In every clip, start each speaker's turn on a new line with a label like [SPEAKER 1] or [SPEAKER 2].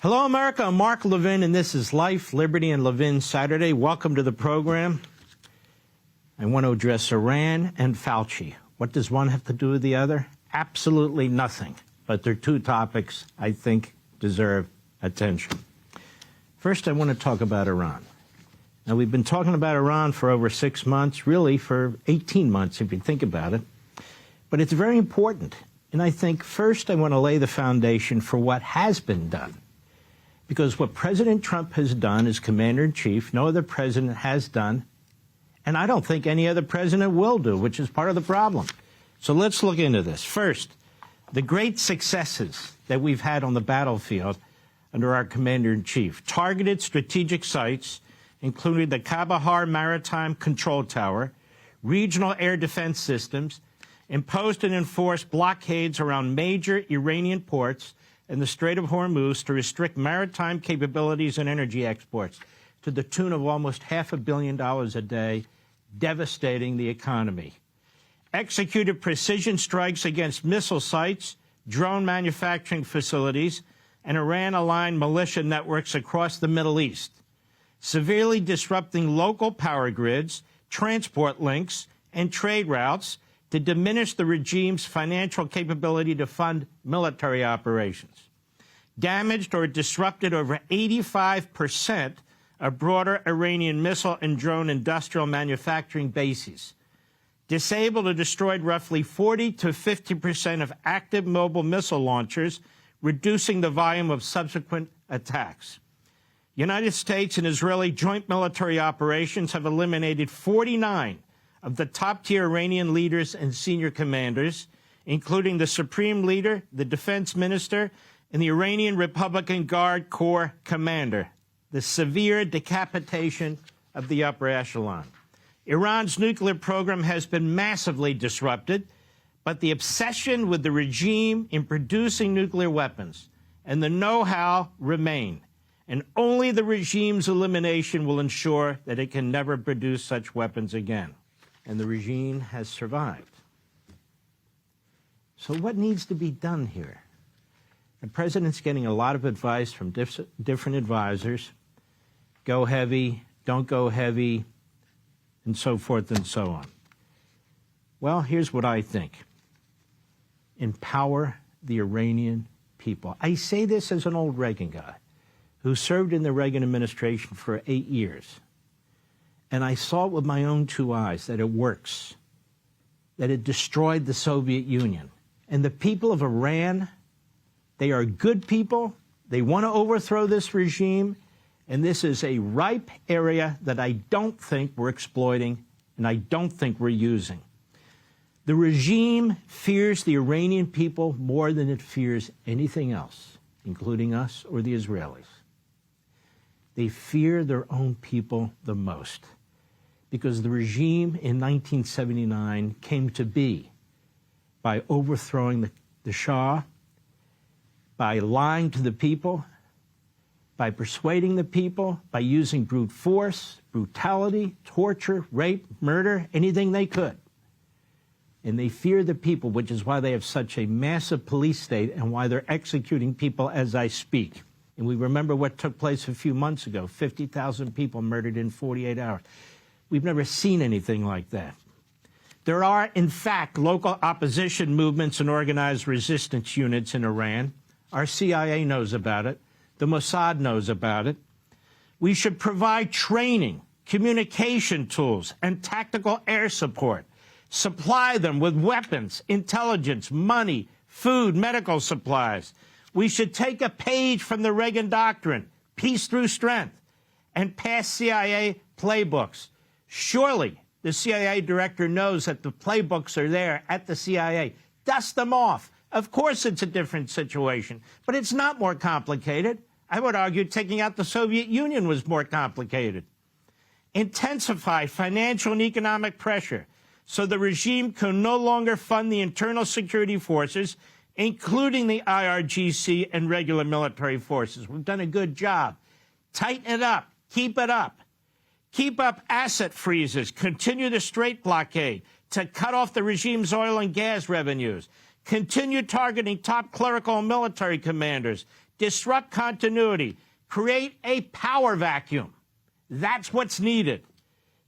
[SPEAKER 1] Hello, America. I'm Mark Levin, and this is Life, Liberty, and Levin Saturday. Welcome to the program. I want to address Iran and Fauci. What does one have to do with the other? Absolutely nothing. But they're two topics I think deserve attention. First, I want to talk about Iran. Now, we've been talking about Iran for over 6 months, really for 18 months, if you think about it. But it's very important. And I think first I want to lay the foundation for what has been done. Because what President Trump has done as commander-in-chief, no other president has done, and I don't think any other president will do, which is part of the problem. So let's look into this. First, the great successes that we've had on the battlefield under our commander-in-chief. Targeted strategic sites, including the Kandahar Maritime Control Tower, regional air defense systems, imposed and enforced blockades around major Iranian ports, and the Strait of Hormuz to restrict maritime capabilities and energy exports to the tune of almost $500 million a day, devastating the economy. Executed precision strikes against missile sites, drone manufacturing facilities, and Iran-aligned militia networks across the Middle East, severely disrupting local power grids, transport links, and trade routes to diminish the regime's financial capability to fund military operations. Damaged or disrupted over 85% of broader Iranian missile and drone industrial manufacturing bases. Disabled or destroyed roughly 40 to 50% of active mobile missile launchers, reducing the volume of subsequent attacks. United States and Israeli joint military operations have eliminated 49 of the top-tier Iranian leaders and senior commanders, including the Supreme Leader, the Defense Minister, and the Iranian Republican Guard Corps Commander, the severe decapitation of the upper echelon. Iran's nuclear program has been massively disrupted, but the obsession with the regime in producing nuclear weapons and the know-how remain, and only the regime's elimination will ensure that it can never produce such weapons again. And the regime has survived. So what needs to be done here? The president's getting a lot of advice from different advisors. Go heavy, don't go heavy, and so forth and so on. Well, here's what I think. Empower the Iranian people. I say this as an old Reagan guy who served in the Reagan administration for 8 years. And I saw it with my own 2 eyes that it works, that it destroyed the Soviet Union. And the people of Iran, they are good people. They want to overthrow this regime. And this is a ripe area that I don't think we're exploiting and I don't think we're using. The regime fears the Iranian people more than it fears anything else, including us or the Israelis. They fear their own people the most, because the regime in 1979 came to be by overthrowing the Shah, by lying to the people, by persuading the people, by using brute force, brutality, torture, rape, murder, anything they could. And they fear the people, which is why they have such a massive police state and why they're executing people as I speak. And we remember what took place a few months ago, 50,000 people murdered in 48 hours. We've never seen anything like that. There are, in fact, local opposition movements and organized resistance units in Iran. Our CIA knows about it. The Mossad knows about it. We should provide training, communication tools, and tactical air support. Supply them with weapons, intelligence, money, food, medical supplies. We should take a page from the Reagan doctrine, peace through strength, and pass CIA playbooks. Surely the CIA director knows that the playbooks are there at the CIA. Dust them off. Of course it's a different situation, but it's not more complicated. I would argue taking out the Soviet Union was more complicated. Intensify financial and economic pressure so the regime can no longer fund the internal security forces, including the IRGC and regular military forces. We've done a good job. Tighten it up. Keep it up. Keep up asset freezes. Continue the Strait blockade to cut off the regime's oil and gas revenues. Continue targeting top clerical and military commanders. disrupt continuity, create a power vacuum. That's what's needed.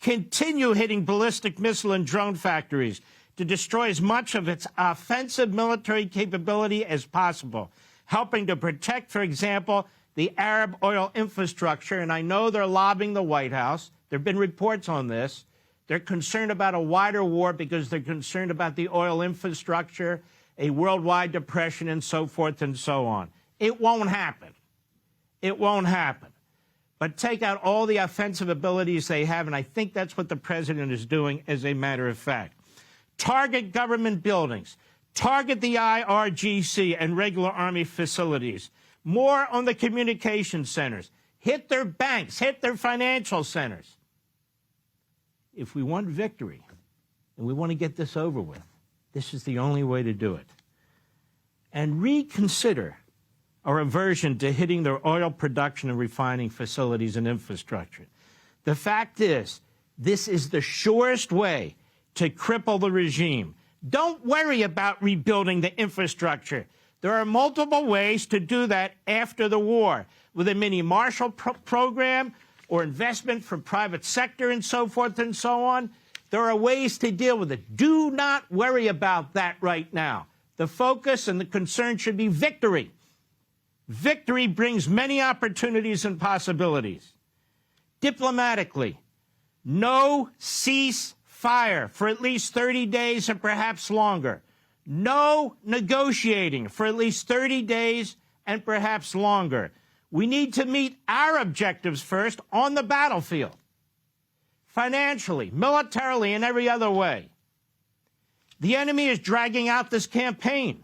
[SPEAKER 1] Continue hitting ballistic missile and drone factories to destroy as much of its offensive military capability as possible, helping to protect, for example, the Arab oil infrastructure. And I know they're lobbying the White House. There have been reports on this. They're concerned about a wider war because they're concerned about the oil infrastructure, a worldwide depression, and so forth and so on. It won't happen. It won't happen. But take out all the offensive abilities they have, and I think that's what the president is doing as a matter of fact. Target government buildings. Target the IRGC and regular Army facilities. More on the communication centers. Hit their banks. Hit their financial centers. If we want victory, and we want to get this over with, this is the only way to do it. And reconsider our aversion to hitting their oil production and refining facilities and infrastructure. The fact is, this is the surest way to cripple the regime. Don't worry about rebuilding the infrastructure. There are multiple ways to do that after the war, with a mini Marshall program or investment from private sector and so forth and so on. There are ways to deal with it. Do not worry about that right now. The focus and the concern should be victory. Victory brings many opportunities and possibilities. Diplomatically, no ceasefire for at least 30 days and perhaps longer. No negotiating for at least 30 days and perhaps longer. We need to meet our objectives first on the battlefield, financially, militarily, and every other way. The enemy is dragging out this campaign.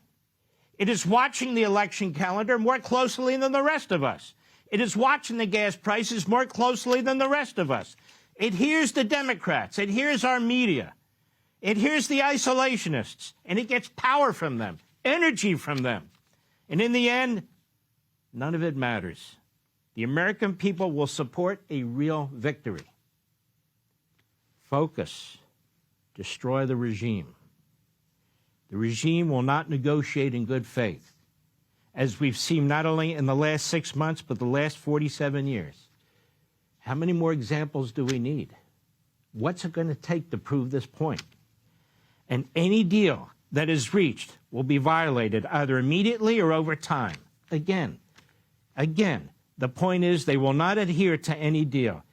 [SPEAKER 1] It is watching the election calendar more closely than the rest of us. It is watching the gas prices more closely than the rest of us. It hears the Democrats. It hears our media. It hears the isolationists, and it gets power from them, energy from them. And in the end, none of it matters. The American people will support a real victory. Focus. Destroy the regime. The regime will not negotiate in good faith, as we've seen not only in the last 6 months, but the last 47 years. How many more examples do we need? What's it going to take to prove this point? And any deal that is reached will be violated either immediately or over time. Again, the point is they will not adhere to any deal.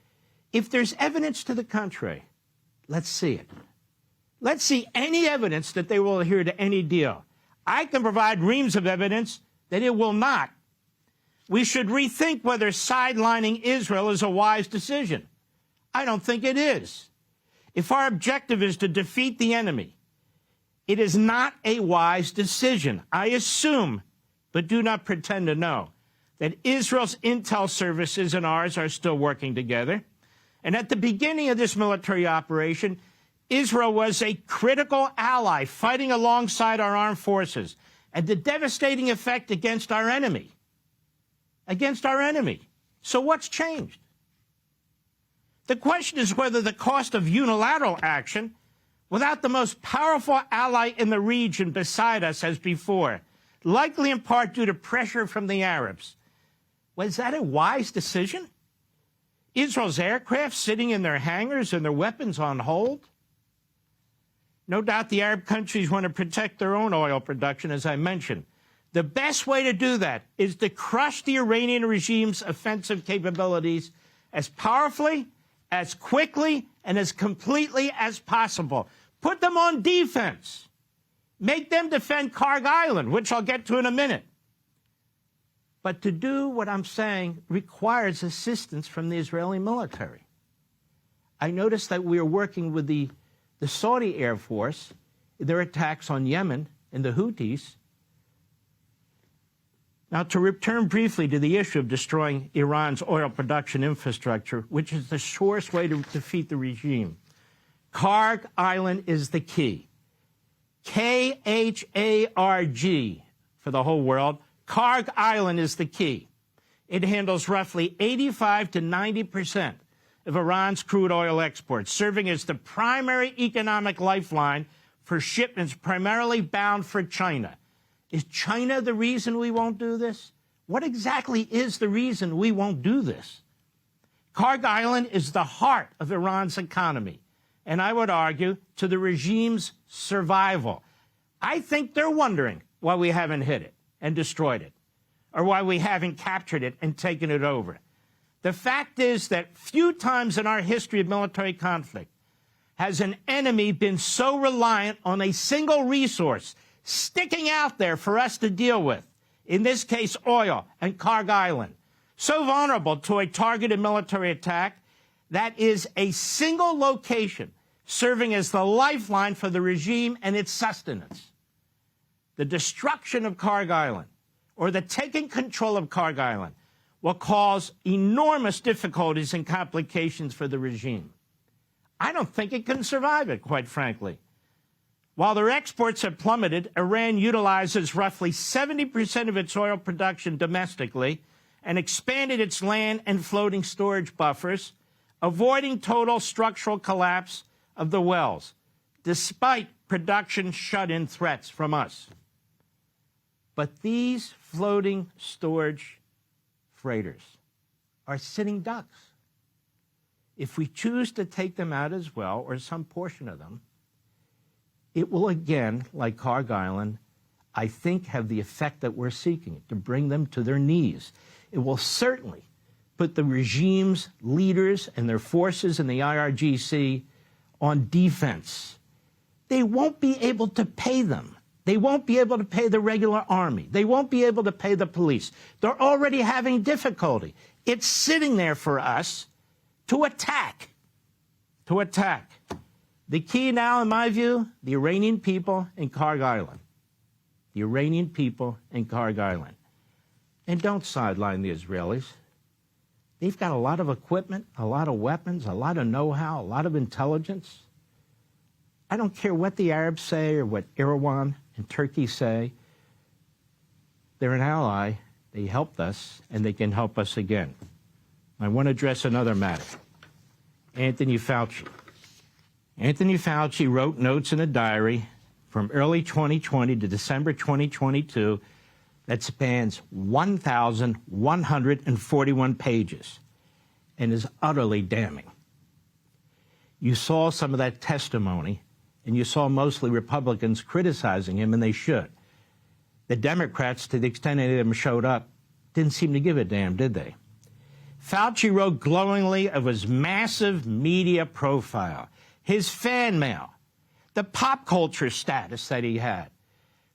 [SPEAKER 1] If there's evidence to the contrary, let's see it. Let's see any evidence that they will adhere to any deal. I can provide reams of evidence that it will not. We should rethink whether sidelining Israel is a wise decision. I don't think it is. If our objective is to defeat the enemy, it is not a wise decision. I assume, but do not pretend to know, that Israel's intel services and ours are still working together. And at the beginning of this military operation, Israel was a critical ally fighting alongside our armed forces, and the devastating effect against our enemy. So what's changed? The question is whether the cost of unilateral action, without the most powerful ally in the region beside us as before, likely in part due to pressure from the Arabs, was that a wise decision? Israel's aircraft sitting in their hangars and their weapons on hold? No doubt the Arab countries want to protect their own oil production, as I mentioned. The best way to do that is to crush the Iranian regime's offensive capabilities as powerfully, as quickly, and as completely as possible. Put them on defense. Make them defend Karg Island, which I'll get to in a minute. But to do what I'm saying requires assistance from the Israeli military. I noticed that we are working with the Saudi Air Force, their attacks on Yemen and the Houthis. Now, to return briefly to the issue of destroying Iran's oil production infrastructure, which is the surest way to defeat the regime, Karg Island is the key. K-H-A-R-G for the whole world. Karg Island is the key. It handles roughly 85 to 90% of Iran's crude oil exports, serving as the primary economic lifeline for shipments primarily bound for China. Is China the reason we won't do this? What exactly is the reason we won't do this? Kharg Island is the heart of Iran's economy, and I would argue to the regime's survival. I think they're wondering why we haven't hit it and destroyed it, or why we haven't captured it and taken it over. The fact is that few times in our history of military conflict has an enemy been so reliant on a single resource sticking out there for us to deal with, in this case oil and Kharg Island, so vulnerable to a targeted military attack that is a single location serving as the lifeline for the regime and its sustenance. The destruction of Kharg Island, or the taking control of Kharg Island, will cause enormous difficulties and complications for the regime. I don't think it can survive it, quite frankly. While their exports have plummeted, Iran utilizes roughly 70% of its oil production domestically and expanded its land and floating storage buffers, avoiding total structural collapse of the wells, despite production shut-in threats from us. But these floating storage freighters are sitting ducks. If we choose to take them out as well, or some portion of them, it will again, like Kharg Island, I think have the effect that we're seeking, to bring them to their knees. It will certainly put the regime's leaders and their forces in the IRGC on defense. They won't be able to pay them. They won't be able to pay the regular army. They won't be able to pay the police. They're already having difficulty. It's sitting there for us to attack. To attack. The key now, in my view, the Iranian people and Kharg Island. The Iranian people and Kharg Island. And don't sideline the Israelis. They've got a lot of equipment, a lot of weapons, a lot of know-how, a lot of intelligence. I don't care what the Arabs say or what Iran and Turkey say. They're an ally. They helped us, and they can help us again. I want to address another matter. Anthony Fauci. Anthony Fauci wrote notes in a diary from early 2020 to December 2022 that spans 1,141 pages and is utterly damning. You saw some of that testimony, and you saw mostly Republicans criticizing him, and they should. The Democrats, to the extent any of them showed up, didn't seem to give a damn, did they? Fauci wrote glowingly of his massive media profile, his fan mail, the pop culture status that he had,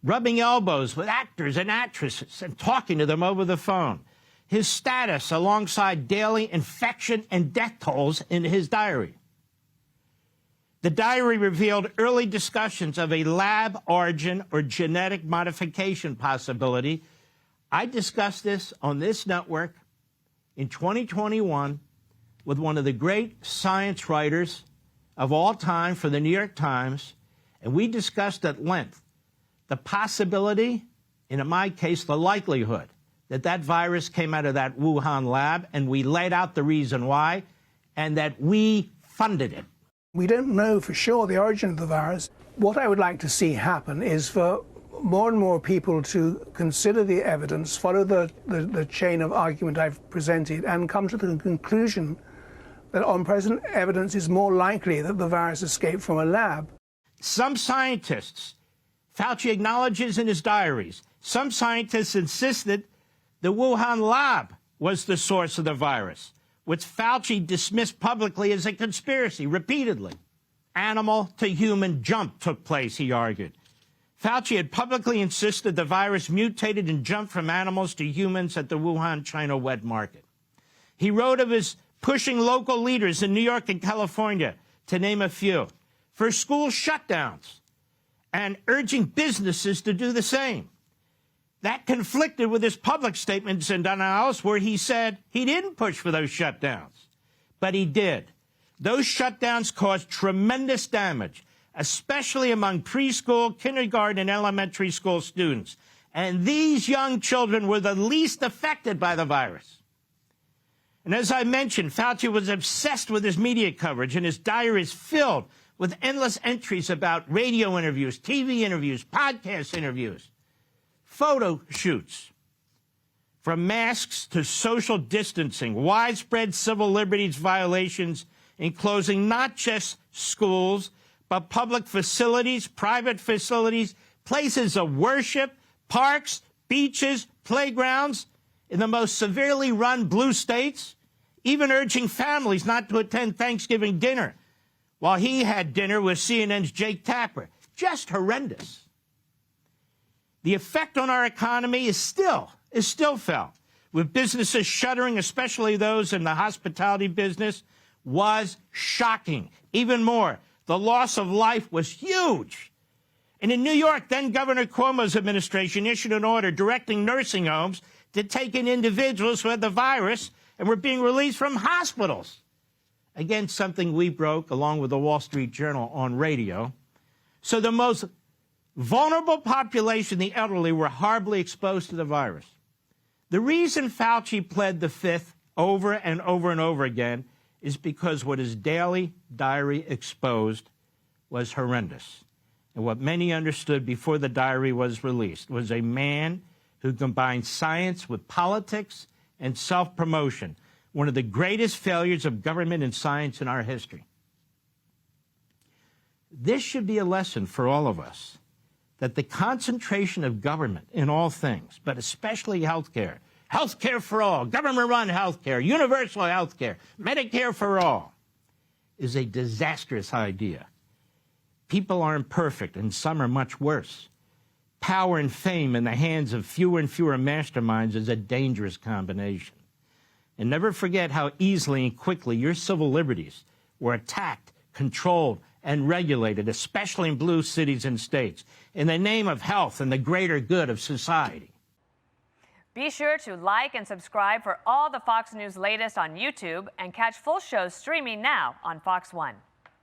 [SPEAKER 1] rubbing elbows with actors and actresses and talking to them over the phone, his status alongside daily infection and death tolls in his diary. The diary revealed early discussions of a lab origin or genetic modification possibility. I discussed this on this network in 2021 with one of the great science writers of all time for the New York Times, and we discussed at length the possibility, and in my case, the likelihood, that that virus came out of that Wuhan lab, and we laid out the reason why, and that we funded it.
[SPEAKER 2] We don't know for sure the origin of the virus. What I would like to see happen is for more and more people to consider the evidence, follow the chain of argument I've presented, and come to the conclusion that on present evidence is more likely that the virus escaped from a lab.
[SPEAKER 1] Some scientists, Fauci acknowledges in his diaries, some scientists insisted the Wuhan lab was the source of the virus, which Fauci dismissed publicly as a conspiracy repeatedly. Animal to human jump took place, he argued. Fauci had publicly insisted the virus mutated and jumped from animals to humans at the Wuhan, China wet market. He wrote of his pushing local leaders in New York and California, to name a few, for school shutdowns and urging businesses to do the same. That conflicted with his public statements in House where he said he didn't push for those shutdowns, but he did. Those shutdowns caused tremendous damage, especially among preschool, kindergarten, and elementary school students. And these young children were the least affected by the virus. And as I mentioned, Fauci was obsessed with his media coverage, and his diary is filled with endless entries about radio interviews, TV interviews, podcast interviews, photo shoots. from masks to social distancing, widespread civil liberties violations in closing not just schools, but public facilities, private facilities, places of worship, parks, beaches, playgrounds in the most severely run blue states, even urging families not to attend Thanksgiving dinner while he had dinner with CNN's Jake Tapper. Just horrendous. The effect on our economy is still felt, with businesses shuttering, especially those in the hospitality business, was shocking. Even more, the loss of life was huge. And in New York, then Governor Cuomo's administration issued an order directing nursing homes to take in individuals who had the virus and were being released from hospitals. Again, something we broke, along with the Wall Street Journal, on radio. So the most vulnerable population, the elderly, were horribly exposed to the virus. The reason Fauci pled the fifth over and over and over again is because what his daily diary exposed was horrendous. And what many understood before the diary was released was a man who combined science with politics and self-promotion, one of the greatest failures of government and science in our history. This should be a lesson for all of us, that the concentration of government in all things, but especially healthcare for all, government-run healthcare, universal healthcare, Medicare for all, is a disastrous idea. People aren't perfect, and some are much worse. Power and fame in the hands of fewer and fewer masterminds is a dangerous combination. And never forget how easily and quickly your civil liberties were attacked, controlled, and regulated, especially in blue cities and states, in the name of health and the greater good of society.
[SPEAKER 3] Be sure to like and subscribe for all the Fox News latest on YouTube and catch full shows streaming now on Fox One.